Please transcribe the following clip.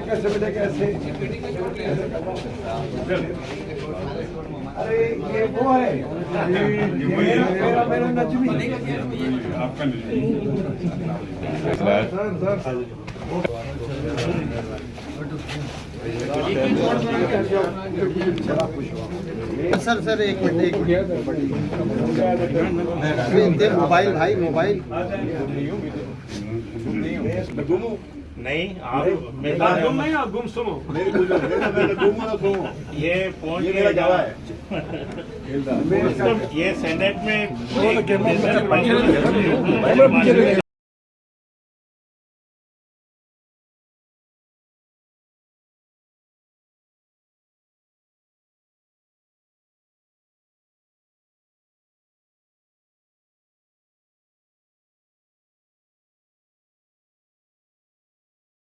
कैसे मिले कैसे? अरे ये वो है मेरा नजमी। आपका सर एक मिनट मोबाइल भाई मोबाइल नहीं आप नहीं आप गुम सुनो ये पहुंच गया है ये सेनेट में